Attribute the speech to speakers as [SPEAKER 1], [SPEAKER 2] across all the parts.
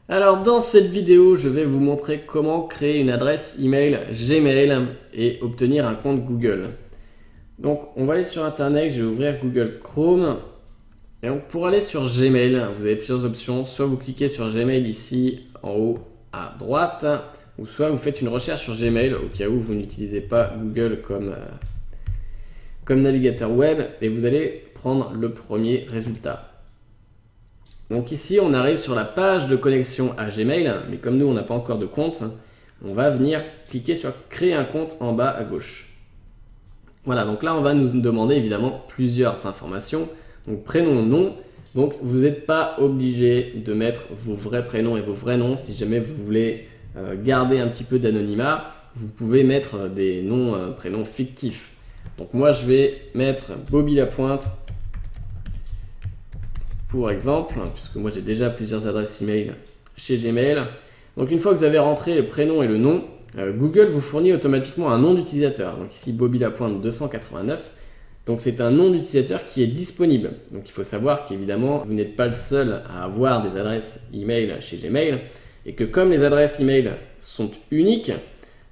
[SPEAKER 1] Alors dans cette vidéo, je vais vous montrer comment créer une adresse email Gmail et obtenir un compte Google. Donc on va aller sur internet, je vais ouvrir Google Chrome. Et donc pour aller sur Gmail, vous avez plusieurs options. Soit vous cliquez sur Gmail ici en haut à droite, ou soit vous faites une recherche sur Gmail au cas où vous n'utilisez pas Google comme navigateur web et vous allez prendre le premier résultat. Donc ici, on arrive sur la page de connexion à Gmail, mais comme nous, on n'a pas encore de compte, on va venir cliquer sur créer un compte en bas à gauche. Voilà, donc là, on va nous demander évidemment plusieurs informations. Donc prénom, nom. Donc vous n'êtes pas obligé de mettre vos vrais prénoms et vos vrais noms. Si jamais vous voulez garder un petit peu d'anonymat, vous pouvez mettre des noms, prénoms fictifs. Donc moi, je vais mettre Bobby Lapointe. Pour exemple, puisque moi j'ai déjà plusieurs adresses email chez Gmail. Donc une fois que vous avez rentré le prénom et le nom, Google vous fournit automatiquement un nom d'utilisateur. Donc ici Bobby Lapointe 289. Donc c'est un nom d'utilisateur qui est disponible. Donc il faut savoir qu'évidemment vous n'êtes pas le seul à avoir des adresses email chez Gmail et que comme les adresses email sont uniques,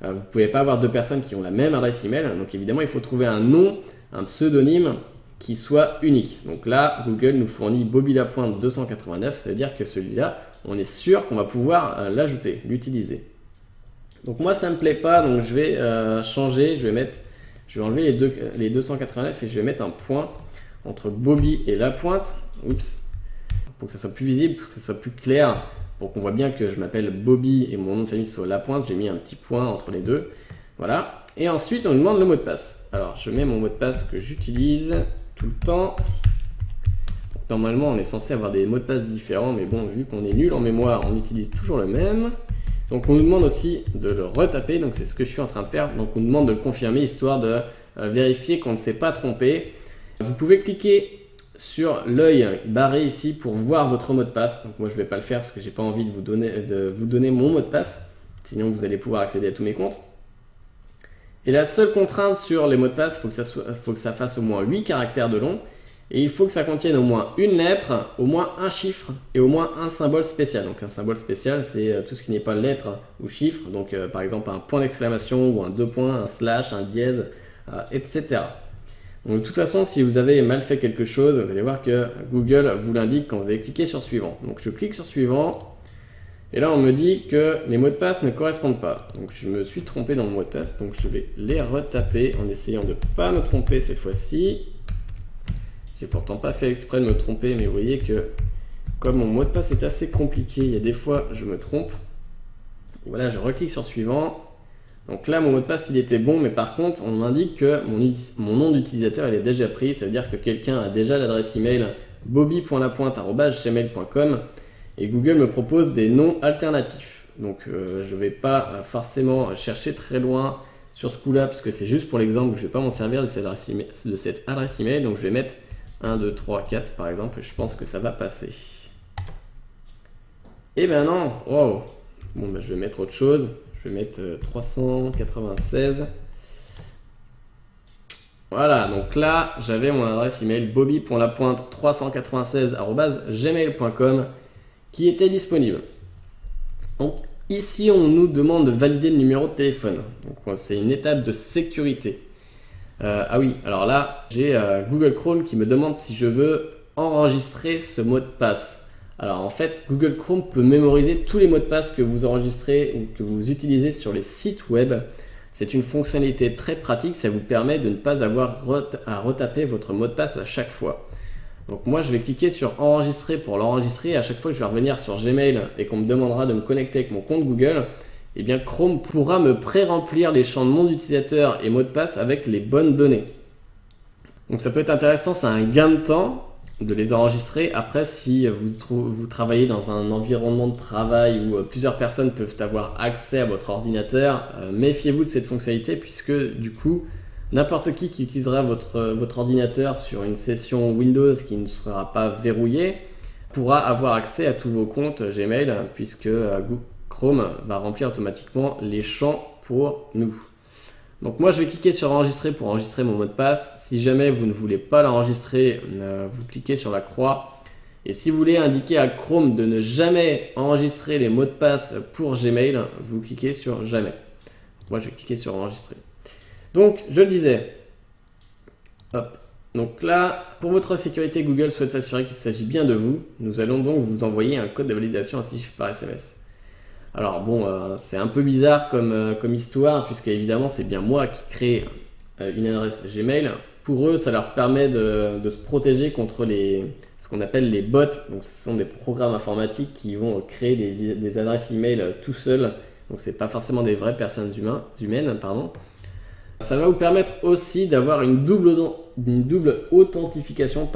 [SPEAKER 1] vous ne pouvez pas avoir deux personnes qui ont la même adresse email. Donc évidemment il faut trouver un nom, un pseudonyme qui soit unique. Donc là, Google nous fournit Bobby Lapointe 289, ça veut dire que celui-là, on est sûr qu'on va pouvoir l'ajouter, l'utiliser. Donc moi, ça ne me plaît pas, donc je vais changer, je vais enlever les 289 et je vais mettre un point entre Bobby et Lapointe. Oups, pour que ça soit plus visible, pour que ça soit plus clair, pour qu'on voit bien que je m'appelle Bobby et mon nom de famille soit Lapointe, j'ai mis un petit point entre les deux. Voilà. Et ensuite, on nous demande le mot de passe. Alors, je mets mon mot de passe que j'utilise tout le temps. Normalement, on est censé avoir des mots de passe différents, mais bon, vu qu'on est nul en mémoire, on utilise toujours le même. Donc, on nous demande aussi de le retaper, donc c'est ce que je suis en train de faire. Donc, on nous demande de le confirmer, histoire de vérifier qu'on ne s'est pas trompé. Vous pouvez cliquer sur l'œil barré ici pour voir votre mot de passe. Donc, moi, je ne vais pas le faire parce que j'ai pas envie de vous donner mon mot de passe. Sinon, vous allez pouvoir accéder à tous mes comptes. Et la seule contrainte sur les mots de passe, il faut que ça fasse au moins 8 caractères de long. Et il faut que ça contienne au moins une lettre, au moins un chiffre et au moins un symbole spécial. Donc un symbole spécial, c'est tout ce qui n'est pas lettre ou chiffre. Donc par exemple un point d'exclamation ou un deux points, un slash, un dièse, etc. Donc de toute façon, si vous avez mal fait quelque chose, vous allez voir que Google vous l'indique quand vous allez cliquer sur suivant. Donc je clique sur suivant. Et là, on me dit que les mots de passe ne correspondent pas. Donc, je me suis trompé dans mon mot de passe. Donc, je vais les retaper en essayant de ne pas me tromper cette fois-ci. J'ai pourtant pas fait exprès de me tromper, mais vous voyez que comme mon mot de passe est assez compliqué, il y a des fois, je me trompe. Voilà, je reclique sur suivant. Donc là, mon mot de passe, il était bon, mais par contre, on m'indique que mon nom d'utilisateur, il est déjà pris. Ça veut dire que quelqu'un a déjà l'adresse email bobby.lapointe@gmail.com. Et Google me propose des noms alternatifs. Donc je ne vais pas forcément chercher très loin sur ce coup-là, parce que c'est juste pour l'exemple que je ne vais pas m'en servir de cette adresse email. Donc je vais mettre 1, 2, 3, 4 par exemple, et je pense que ça va passer. Eh ben non, wow. Bon, ben, je vais mettre autre chose. Je vais mettre 396. Voilà, donc là, j'avais mon adresse email bobby.lapointe396@gmail.com qui était disponible. Donc ici, on nous demande de valider le numéro de téléphone. Donc c'est une étape de sécurité. Ah oui, alors là, j'ai Google Chrome qui me demande si je veux enregistrer ce mot de passe. Alors en fait, Google Chrome peut mémoriser tous les mots de passe que vous enregistrez ou que vous utilisez sur les sites web. C'est une fonctionnalité très pratique, ça vous permet de ne pas avoir à retaper votre mot de passe à chaque fois. Donc moi je vais cliquer sur enregistrer pour l'enregistrer et à chaque fois que je vais revenir sur Gmail et qu'on me demandera de me connecter avec mon compte Google, eh bien Chrome pourra me pré-remplir les champs de nom d'utilisateur et mot de passe avec les bonnes données. Donc ça peut être intéressant, c'est un gain de temps de les enregistrer. Après, si vous travaillez dans un environnement de travail où plusieurs personnes peuvent avoir accès à votre ordinateur, méfiez-vous de cette fonctionnalité puisque du coup, n'importe qui utilisera votre ordinateur sur une session Windows qui ne sera pas verrouillée pourra avoir accès à tous vos comptes Gmail puisque Chrome va remplir automatiquement les champs pour nous. Donc moi je vais cliquer sur enregistrer pour enregistrer mon mot de passe. Si jamais vous ne voulez pas l'enregistrer, vous cliquez sur la croix Et si vous voulez indiquer à Chrome de ne jamais enregistrer les mots de passe pour Gmail, vous cliquez sur jamais. Moi, je vais cliquer sur enregistrer. Donc, je le disais. Hop. Donc là, pour votre sécurité, Google souhaite s'assurer qu'il s'agit bien de vous. Nous allons donc vous envoyer un code de validation à 6 chiffres par SMS. Alors bon, c'est un peu bizarre comme histoire, puisque évidemment, c'est bien moi qui crée une adresse Gmail. Pour eux, ça leur permet de se protéger contre ce qu'on appelle les bots. Donc ce sont des programmes informatiques qui vont créer des adresses email tout seuls. Donc c'est pas forcément des vraies personnes humaines. Ça va vous permettre aussi d'avoir une double authentification.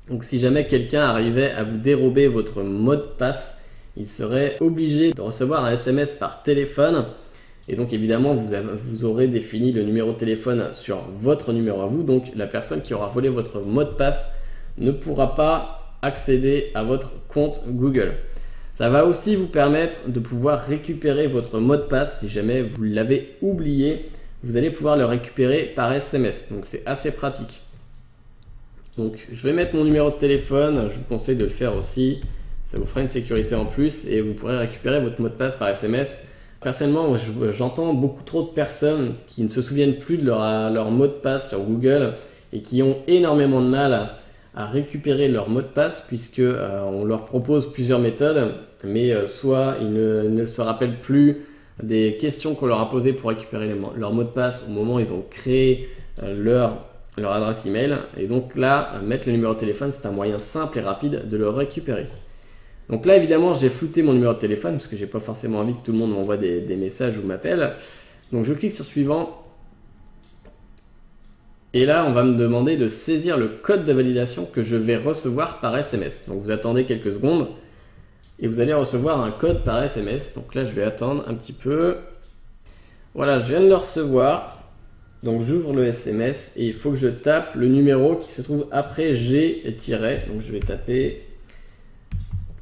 [SPEAKER 1] Donc si jamais quelqu'un arrivait à vous dérober votre mot de passe, il serait obligé de recevoir un SMS par téléphone. Et donc évidemment, vous aurez défini le numéro de téléphone sur votre numéro à vous. Donc la personne qui aura volé votre mot de passe ne pourra pas accéder à votre compte Google. Ça va aussi vous permettre de pouvoir récupérer votre mot de passe. Si jamais vous l'avez oublié, vous allez pouvoir le récupérer par SMS. Donc c'est assez pratique. Donc je vais mettre mon numéro de téléphone. Je vous conseille de le faire aussi. Ça vous fera une sécurité en plus et vous pourrez récupérer votre mot de passe par SMS. Personnellement, j'entends beaucoup trop de personnes qui ne se souviennent plus de leur mot de passe sur Google et qui ont énormément de mal à récupérer leur mot de passe puisque on leur propose plusieurs méthodes, mais soit ils ne se rappellent plus des questions qu'on leur a posées pour récupérer leur mot de passe au moment où ils ont créé leur adresse email. Et donc là, mettre le numéro de téléphone, c'est un moyen simple et rapide de le récupérer. Donc là, évidemment, j'ai flouté mon numéro de téléphone parce que j'ai pas forcément envie que tout le monde m'envoie des messages ou m'appelle. Donc je clique sur suivant. Et là, on va me demander de saisir le code de validation que je vais recevoir par SMS. Donc vous attendez quelques secondes et vous allez recevoir un code par SMS. Donc là, je vais attendre un petit peu. Voilà, je viens de le recevoir. Donc j'ouvre le SMS et il faut que je tape le numéro qui se trouve après G tiré. Donc je vais taper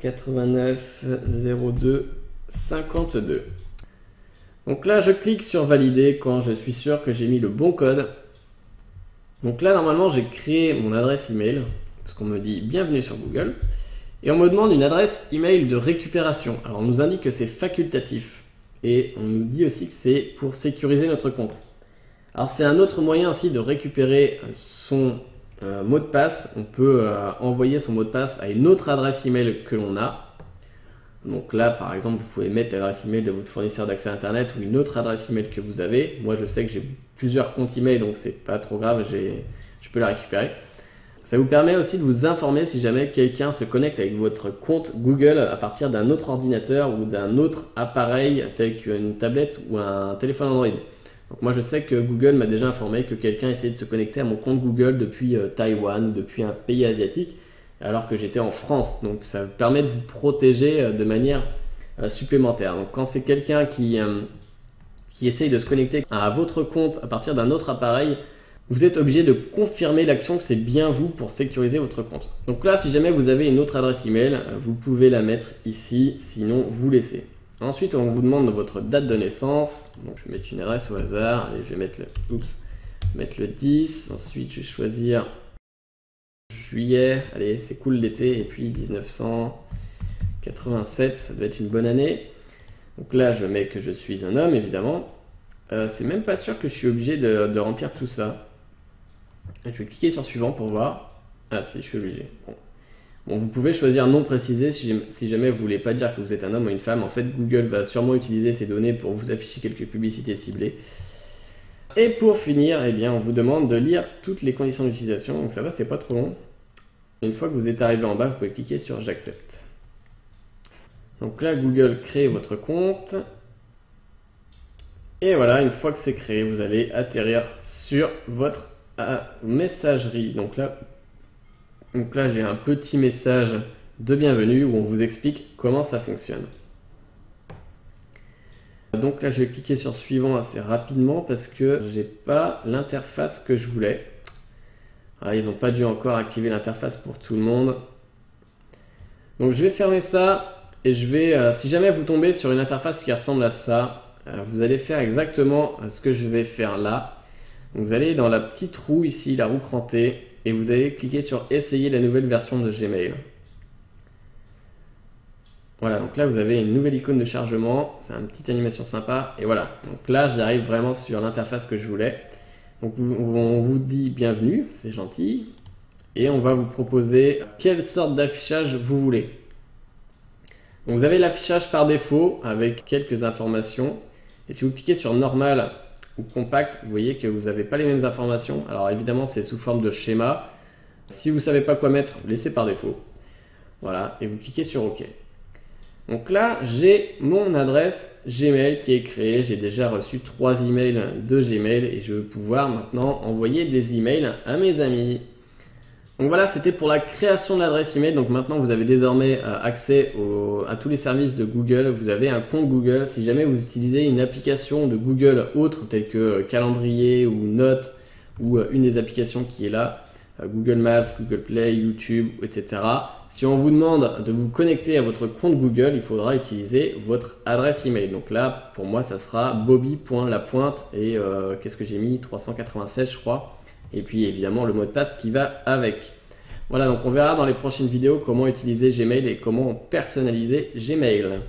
[SPEAKER 1] 89 02 52. Donc là, je clique sur valider quand je suis sûr que j'ai mis le bon code. Donc là, normalement, j'ai créé mon adresse email, parce qu'on me dit bienvenue sur Google, et on me demande une adresse email de récupération. Alors, on nous indique que c'est facultatif, et on nous dit aussi que c'est pour sécuriser notre compte. Alors, c'est un autre moyen aussi de récupérer son mot de passe. On peut envoyer son mot de passe à une autre adresse email que l'on a. Donc là, par exemple, vous pouvez mettre l'adresse email de votre fournisseur d'accès Internet ou une autre adresse email que vous avez. Moi, je sais que j'ai plusieurs comptes email, donc c'est pas trop grave, je peux la récupérer. Ça vous permet aussi de vous informer si jamais quelqu'un se connecte avec votre compte Google à partir d'un autre ordinateur ou d'un autre appareil tel qu'une tablette ou un téléphone Android. Donc moi, je sais que Google m'a déjà informé que quelqu'un essayait de se connecter à mon compte Google depuis Taïwan, depuis un pays asiatique, alors que j'étais en France. Donc ça permet de vous protéger de manière supplémentaire. Donc quand c'est quelqu'un qui essaye de se connecter à votre compte à partir d'un autre appareil, vous êtes obligé de confirmer l'action que c'est bien vous pour sécuriser votre compte. Donc là, si jamais vous avez une autre adresse email, vous pouvez la mettre ici, sinon vous laissez. Ensuite, on vous demande votre date de naissance. Donc je vais mettre une adresse au hasard. Allez, je vais mettre le 10. Ensuite, je vais choisir juillet, allez, c'est cool l'été, et puis 1987, ça doit être une bonne année. Donc là, je mets que je suis un homme, évidemment. C'est même pas sûr que je suis obligé de remplir tout ça. Je vais cliquer sur suivant pour voir. Ah si, je suis obligé. Bon, vous pouvez choisir non précisé si jamais vous voulez pas dire que vous êtes un homme ou une femme. En fait, Google va sûrement utiliser ces données pour vous afficher quelques publicités ciblées. Et pour finir, eh bien, on vous demande de lire toutes les conditions d'utilisation. Donc ça va, c'est pas trop long. Une fois que vous êtes arrivé en bas, vous pouvez cliquer sur j'accepte. Donc là, Google crée votre compte. Et voilà, une fois que c'est créé, vous allez atterrir sur votre messagerie. Donc là, j'ai un petit message de bienvenue où on vous explique comment ça fonctionne. Donc là, je vais cliquer sur suivant assez rapidement parce que j'ai pas l'interface que je voulais. Alors, ils n'ont pas dû encore activer l'interface pour tout le monde. Donc je vais fermer ça et je vais, si jamais vous tombez sur une interface qui ressemble à ça, vous allez faire exactement ce que je vais faire là. Donc, vous allez dans la petite roue ici, la roue crantée, et vous allez cliquer sur essayer la nouvelle version de Gmail. Voilà, donc là vous avez une nouvelle icône de chargement, c'est une petite animation sympa, et voilà. Donc là j'arrive vraiment sur l'interface que je voulais. Donc on vous dit bienvenue, c'est gentil, et on va vous proposer quelle sorte d'affichage vous voulez. Donc vous avez l'affichage par défaut avec quelques informations, et si vous cliquez sur normal ou compact, vous voyez que vous n'avez pas les mêmes informations. Alors évidemment c'est sous forme de schéma, si vous ne savez pas quoi mettre, laissez par défaut. Voilà, et vous cliquez sur OK. Donc là, j'ai mon adresse Gmail qui est créée. J'ai déjà reçu 3 emails de Gmail et je vais pouvoir maintenant envoyer des emails à mes amis. Donc voilà, c'était pour la création de l'adresse email. Donc maintenant, vous avez désormais accès à tous les services de Google. Vous avez un compte Google. Si jamais vous utilisez une application de Google autre, telle que Calendrier ou Notes, ou une des applications qui est là, Google Maps, Google Play, YouTube, etc. Si on vous demande de vous connecter à votre compte Google, il faudra utiliser votre adresse email. Donc là, pour moi, ça sera bobby.lapointe et qu'est-ce que j'ai mis 396 je crois. Et puis évidemment le mot de passe qui va avec. Voilà, donc on verra dans les prochaines vidéos comment utiliser Gmail et comment personnaliser Gmail.